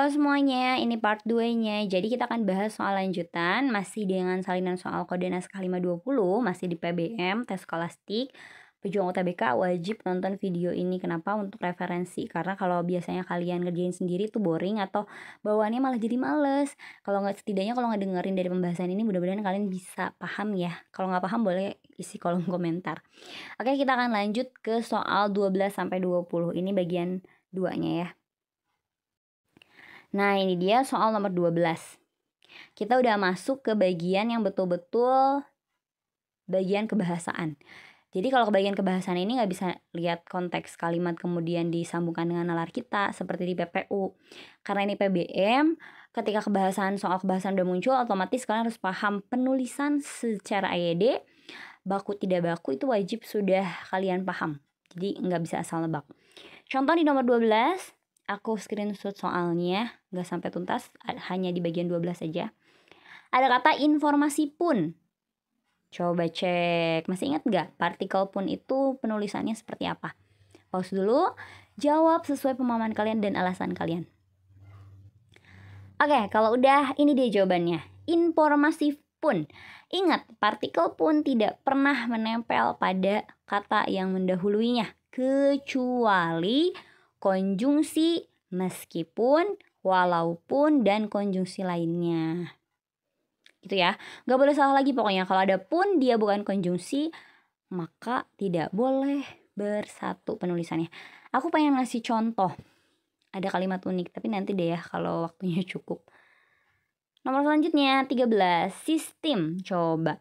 Halo semuanya, ini part 2-nya. Jadi kita akan bahas soal lanjutan, masih dengan salinan soal kode naskah 520, masih di PBM, tes skolastik. Pejuang UTBK wajib nonton video ini. Kenapa? Untuk referensi. Karena kalau biasanya kalian ngerjain sendiri tuh boring atau bawaannya malah jadi males. Kalau nggak, setidaknya kalau nggak dengerin dari pembahasan ini, mudah-mudahan kalian bisa paham ya. Kalau nggak paham boleh isi kolom komentar. Oke, kita akan lanjut ke soal 12-20. Ini bagian 2-nya ya. Nah, ini dia soal nomor 12. Kita udah masuk ke bagian yang betul-betul bagian kebahasaan. Jadi kalau ke bagian kebahasaan ini nggak bisa lihat konteks kalimat kemudian disambungkan dengan nalar kita seperti di PPU. Karena ini PBM, ketika soal kebahasaan udah muncul, otomatis kalian harus paham penulisan secara AYD, baku tidak baku itu wajib sudah kalian paham. Jadi nggak bisa asal nebak. Contoh di nomor 12, aku screenshot soalnya, nggak sampai tuntas, hanya di bagian 12 saja. Ada kata informasi pun. Coba cek, masih ingat nggak partikel pun itu penulisannya seperti apa? Pause dulu, jawab sesuai pemahaman kalian dan alasan kalian. Oke, kalau udah, ini dia jawabannya. Informasi pun. Ingat, partikel pun tidak pernah menempel pada kata yang mendahuluinya, kecuali konjungsi, meskipun, walaupun, dan konjungsi lainnya. Gitu ya. Gak boleh salah lagi pokoknya. Kalau ada pun dia bukan konjungsi, maka tidak boleh bersatu penulisannya. Aku pengen ngasih contoh. Ada kalimat unik, tapi nanti deh ya kalau waktunya cukup. Nomor selanjutnya 13, sistem. Coba.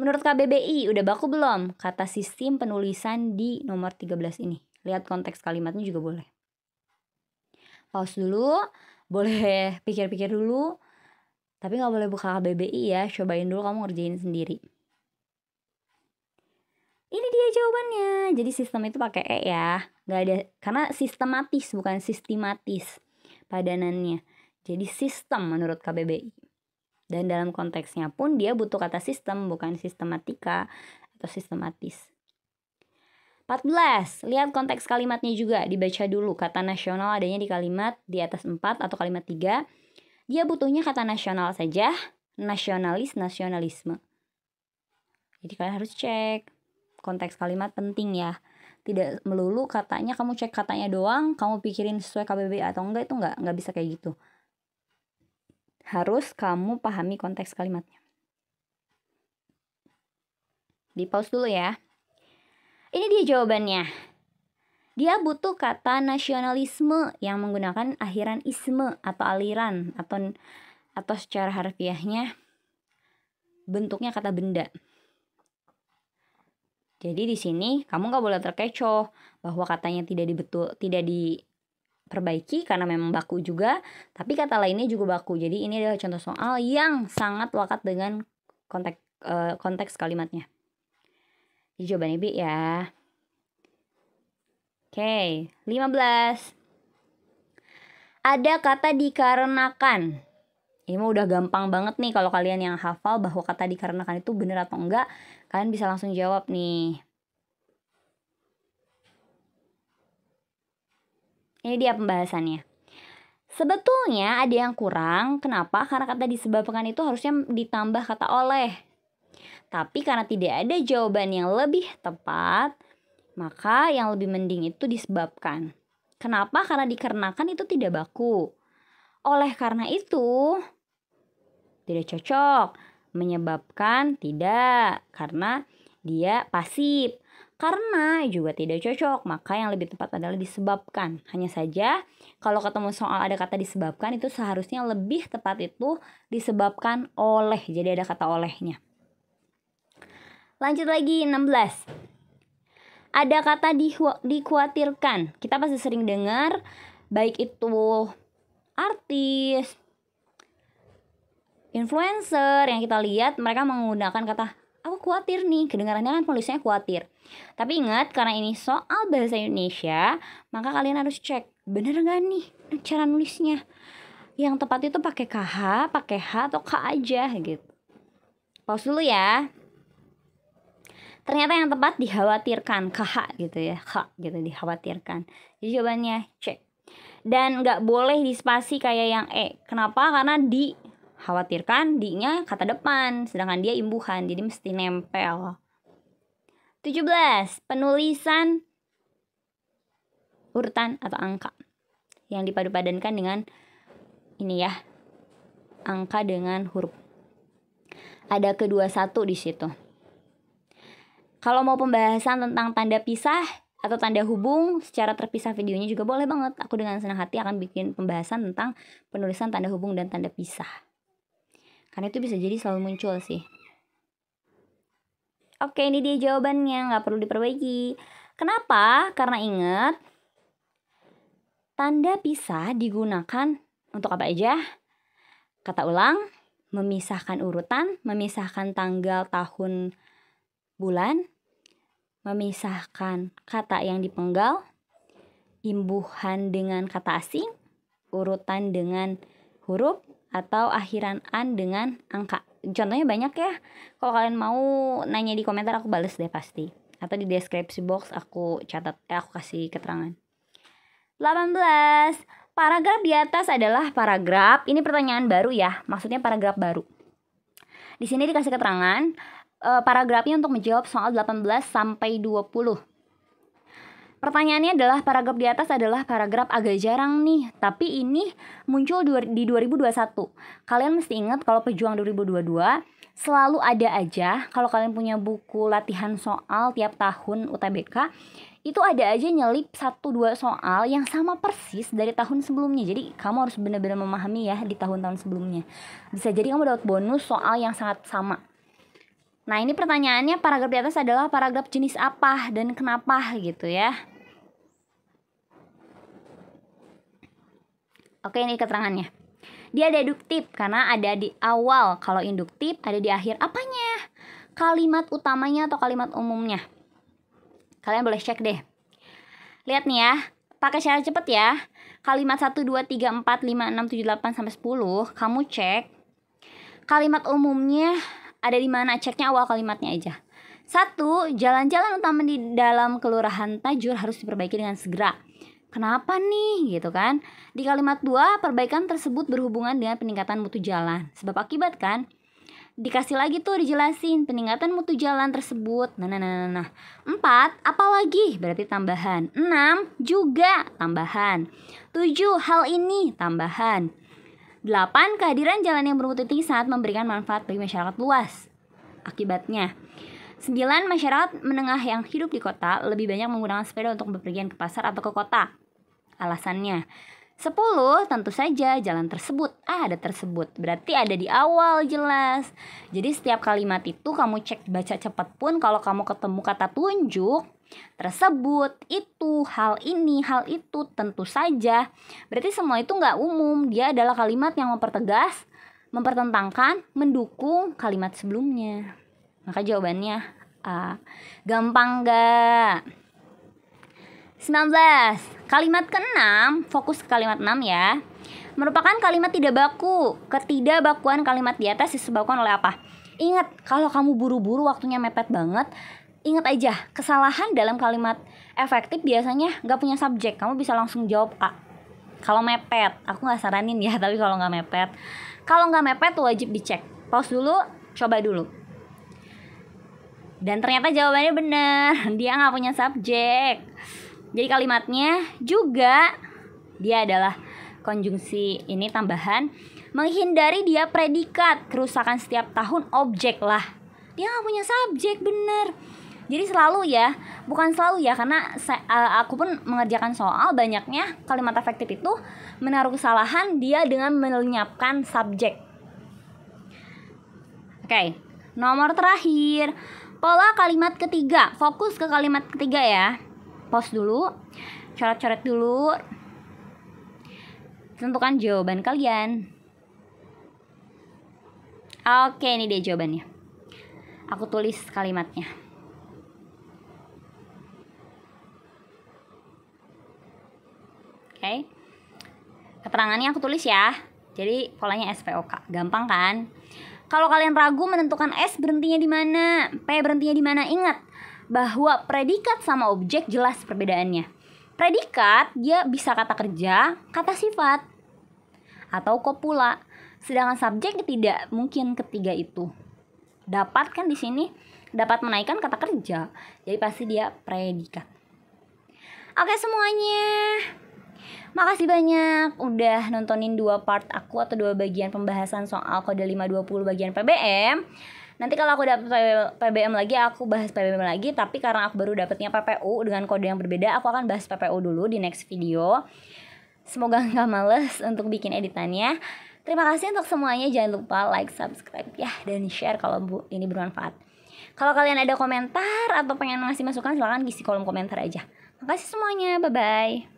Menurut KBBI udah baku belum kata sistem penulisan di nomor 13 ini? Lihat konteks kalimatnya juga boleh. Pause dulu, boleh pikir-pikir dulu. Tapi gak boleh buka KBBI ya, cobain dulu kamu ngerjain sendiri. Ini dia jawabannya. Jadi sistem itu pakai E ya. Gak ada, karena sistematis bukan sistematis padanannya. Jadi sistem menurut KBBI. Dan dalam konteksnya pun dia butuh kata sistem, bukan sistematika atau sistematis. 14. Lihat konteks kalimatnya juga, dibaca dulu. Kata nasional adanya di kalimat di atas 4 atau kalimat 3. Dia butuhnya kata nasional saja, nasionalis, nasionalisme. Jadi kalian harus cek. Konteks kalimat penting ya. Tidak melulu katanya kamu cek katanya doang, kamu pikirin sesuai KBBI atau enggak, itu enggak bisa kayak gitu. Harus kamu pahami konteks kalimatnya. Di pause dulu ya. Ini dia jawabannya. Dia butuh kata nasionalisme yang menggunakan akhiran isme atau aliran atau secara harfiahnya bentuknya kata benda. Jadi di sini kamu nggak boleh terkecoh bahwa katanya tidak diperbaiki karena memang baku juga, tapi kata lainnya juga baku. Jadi ini adalah contoh soal yang sangat lekat dengan konteks kalimatnya. Jadi jawabannya B ya. Oke, 15. Ada kata dikarenakan. Ini mah udah gampang banget nih kalau kalian yang hafal bahwa kata dikarenakan itu benar atau enggak, kalian bisa langsung jawab nih. Ini dia pembahasannya. Sebetulnya ada yang kurang, kenapa? Karena kata disebabkan itu harusnya ditambah kata oleh. Tapi karena tidak ada jawaban yang lebih tepat, maka yang lebih mending itu disebabkan. Kenapa? Karena dikarenakan itu tidak baku. Oleh karena itu tidak cocok. Menyebabkan tidak, karena dia pasif. Karena juga tidak cocok, maka yang lebih tepat adalah disebabkan. Hanya saja kalau ketemu soal ada kata disebabkan, itu seharusnya lebih tepat itu disebabkan oleh. Jadi ada kata olehnya. Lanjut lagi 16. Ada kata dikhawatirkan. Kita pasti sering dengar, baik itu artis, influencer yang kita lihat mereka menggunakan kata aku khawatir nih, kedengarannya kan tulisannya khawatir. Tapi ingat, karena ini soal bahasa Indonesia, maka kalian harus cek bener gak nih cara nulisnya. Yang tepat itu pakai KH, pakai H atau K aja gitu. Pause dulu ya. Ternyata yang tepat dikhawatirkan, KH gitu ya, K gitu, dikhawatirkan. Jadi jawabannya cek. Dan nggak boleh dispasi kayak yang E. Kenapa? Karena dikhawatirkan di-nya kata depan, sedangkan dia imbuhan, jadi mesti nempel. 17. Penulisan urutan atau angka yang dipadu-padankan dengan ini ya, angka dengan huruf. Ada kedua satu di situ. Kalau mau pembahasan tentang tanda pisah atau tanda hubung secara terpisah videonya juga boleh banget. Aku dengan senang hati akan bikin pembahasan tentang penulisan tanda hubung dan tanda pisah. Karena itu bisa jadi selalu muncul sih. Oke, ini dia jawabannya, nggak perlu diperbaiki. Kenapa? Karena ingat, tanda pisah digunakan untuk apa aja? Kata ulang, memisahkan urutan, memisahkan tanggal, tahun, bulan, memisahkan kata yang dipenggal, imbuhan dengan kata asing, urutan dengan huruf, atau akhiran an dengan angka. Contohnya banyak ya. Kalau kalian mau nanya di komentar aku bales deh pasti. Atau di deskripsi box aku catat, aku kasih keterangan. 18. Paragraf di atas adalah paragraf. Ini pertanyaan baru ya, maksudnya paragraf baru. Di sini dikasih keterangan paragrafnya untuk menjawab soal 18 sampai 20. Pertanyaannya adalah paragraf di atas adalah paragraf agak jarang nih, tapi ini muncul di 2021. Kalian mesti ingat kalau pejuang 2022 selalu ada aja, kalau kalian punya buku latihan soal tiap tahun UTBK, itu ada aja nyelip 1-2 soal yang sama persis dari tahun sebelumnya. Jadi kamu harus benar-benar memahami ya di tahun-tahun sebelumnya. Bisa jadi kamu dapat bonus soal yang sangat sama. Nah, ini pertanyaannya paragraf di atas adalah paragraf jenis apa dan kenapa gitu ya. Oke, ini keterangannya. Dia deduktif karena ada di awal. Kalau induktif ada di akhir. Apanya? Kalimat utamanya atau kalimat umumnya? Kalian boleh cek deh. Lihat nih ya. Pakai syarat cepet ya. Kalimat 1, 2, 3, 4, 5, 6, 7, 8, sampai 10. Kamu cek. Kalimat umumnya ada di mana? Ceknya awal kalimatnya aja. 1. Jalan-jalan utama di dalam Kelurahan Tajur harus diperbaiki dengan segera. Kenapa nih? Gitu kan. Di kalimat 2, perbaikan tersebut berhubungan dengan peningkatan mutu jalan. Sebab akibat kan? Dikasih lagi tuh dijelasin peningkatan mutu jalan tersebut. Nah. 4, apalagi? Berarti tambahan. 6, juga tambahan. 7, hal ini tambahan. 8, kehadiran jalan yang bermutu tinggi saat memberikan manfaat bagi masyarakat luas. Akibatnya. 9, masyarakat menengah yang hidup di kota lebih banyak menggunakan sepeda untuk bepergian ke pasar atau ke kota. Alasannya. 10, tentu saja jalan tersebut. Ada tersebut. Berarti ada di awal jelas. Jadi setiap kalimat itu kamu cek baca cepat pun kalau kamu ketemu kata tunjuk, tersebut, itu, hal ini, hal itu, tentu saja. Berarti semua itu nggak umum. Dia adalah kalimat yang mempertegas, mempertentangkan, mendukung kalimat sebelumnya. Maka jawabannya A. Gampang nggak? 19. Kalimat ke-6, fokus ke kalimat 6 ya. Merupakan kalimat tidak baku. Ketidakbakuan kalimat di atas disebabkan oleh apa? Ingat, kalau kamu buru-buru waktunya mepet banget, ingat aja, kesalahan dalam kalimat efektif biasanya nggak punya subjek. Kamu bisa langsung jawab A. Kalau mepet, aku nggak saranin ya, tapi kalau nggak mepet. Kalau nggak mepet wajib dicek. Pause dulu, coba dulu. Dan ternyata jawabannya benar. Dia nggak punya subjek. Jadi kalimatnya juga dia adalah konjungsi ini tambahan. Menghindari dia predikat. Kerusakan setiap tahun objek lah. Dia nggak punya subjek, bener. Jadi selalu ya, bukan selalu ya, karena aku pun mengerjakan soal banyaknya kalimat efektif itu menaruh kesalahan dia dengan melenyapkan subjek. Oke, nomor terakhir, pola kalimat ketiga. Fokus ke kalimat ketiga ya. Pause dulu, coret-coret dulu, tentukan jawaban kalian. Oke, ini dia jawabannya. Aku tulis kalimatnya. Oke. Keterangannya aku tulis ya. Jadi polanya SPOK. Gampang kan? Kalau kalian ragu menentukan S berhentinya di mana, P berhentinya di mana, ingat bahwa predikat sama objek jelas perbedaannya. Predikat dia bisa kata kerja, kata sifat, atau kopula. Sedangkan subjek tidak mungkin ketiga itu. Dapat kan di sini dapat menaikkan kata kerja. Jadi pasti dia predikat. Oke semuanya. Makasih banyak udah nontonin 2 part aku atau 2 bagian pembahasan soal kode 520 bagian PBM. Nanti kalau aku dapet PBM lagi, aku bahas PBM lagi. Tapi karena aku baru dapetnya PPU dengan kode yang berbeda, aku akan bahas PPU dulu di next video. Semoga gak males untuk bikin editannya. Terima kasih untuk semuanya. Jangan lupa like, subscribe ya, dan share kalau ini bermanfaat. Kalau kalian ada komentar atau pengen ngasih masukan, silahkan isi kolom komentar aja. Makasih semuanya, bye-bye.